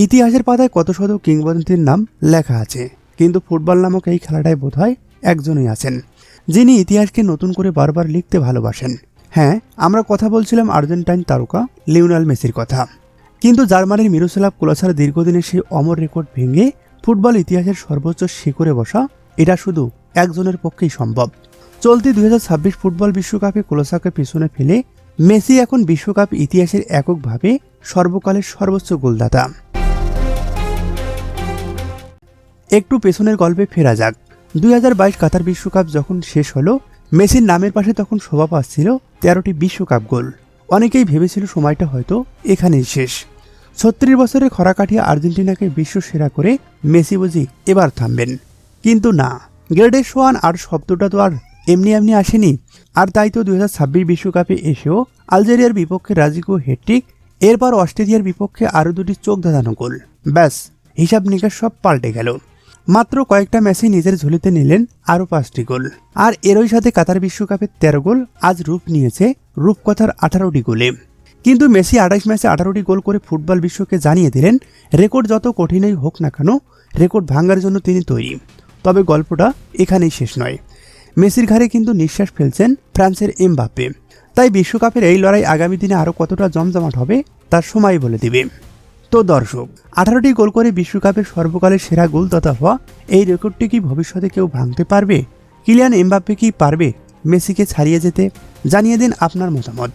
ইতিহাসের পাতায় কত শত কিংবদন্তির নাম লেখা আছে, কিন্তু ফুটবল নামক এই খেলাটায় বোধহয় একজনই আছেন যিনি ইতিহাসকে নতুন করে বারবার লিখতে ভালোবাসেন। হ্যাঁ, আমরা কথা বলছিলাম আর্জেন্টাইন তারকা লিওনেল মেসির কথা। কিন্তু জার্মানির মিরোস্লাভ ক্লোসার দীর্ঘদিনের সেই অমর রেকর্ড ভেঙে ফুটবল ইতিহাসের সর্বোচ্চ শিখরে বসা, এটা শুধু একজনের পক্ষেই সম্ভব। চলতি 2026 ফুটবল বিশ্বকাপে ক্লোসাকে পিছনে ফেলে মেসি এখন বিশ্বকাপ ইতিহাসের এককভাবে সর্বকালের সর্বোচ্চ গোলদাতা। একটু পেছনের গল্পে ফেরা যাক। 2022 কাতার বিশ্বকাপ যখন শেষ হলো, মেসির নামের পাশে তখন শোভা পাচ্ছিল 13টি বিশ্বকাপ গোল। অনেকেই ভেবেছিল সময়টা হয়তো এখানেই শেষ। 36 বছরের খরা কাটিয়ে আর্জেন্টিনাকে বিশ্ব সেরা করে মেসি বুঝি এবার থামবেন। কিন্তু না, গ্রেটেস্ট ওয়ান আর শব্দটা তো আর এমনি আসেনি। আর তাই তো 2026 বিশ্বকাপে এসেও আলজেরিয়ার বিপক্ষে রাজিকো হ্যাটট্রিক, এরপর অস্ট্রেলিয়ার বিপক্ষে আরও দুটি চোখ ধাঁধানো গোল। ব্যাস, হিসাব নিকাশ সব পাল্টে গেল। মাত্র কয়েকটা ম্যাচে নিজের ঝুলিতে নিলেন আরও 5টি গোল। আর এরই সাথে কাতার বিশ্বকাপের 13 গোল আজ রূপ নিয়েছে রূপকথার 18টি গোলে। কিন্তু মেসি 28 ম্যাচে 18টি গোল করে ফুটবল বিশ্বকে জানিয়ে দিলেন, রেকর্ড যত কঠিনই হোক না কেন, রেকর্ড ভাঙার জন্য তিনি তৈরি। তবে গল্পটা এখানেই শেষ নয়। মেসির ঘাড়ে কিন্তু নিঃশ্বাস ফেলছেন ফ্রান্সের এমবাপ্পে। তাই বিশ্বকাপের এই লড়াই আগামী দিনে আরও কতটা জমজমাট হবে তার সময় বলে দিবে। তো দর্শক, 18টি গোল করে বিশ্বকাপের সর্বকালের সেরা গোলদাতা হওয়া এই রেকর্ডটি কি ভবিষ্যতে কেউ ভাঙতে পারবে? কিলিয়ান এমবাপ্পে কি পারবে মেসিকে ছাড়িয়ে যেতে? জানিয়ে দিন আপনার মতামত।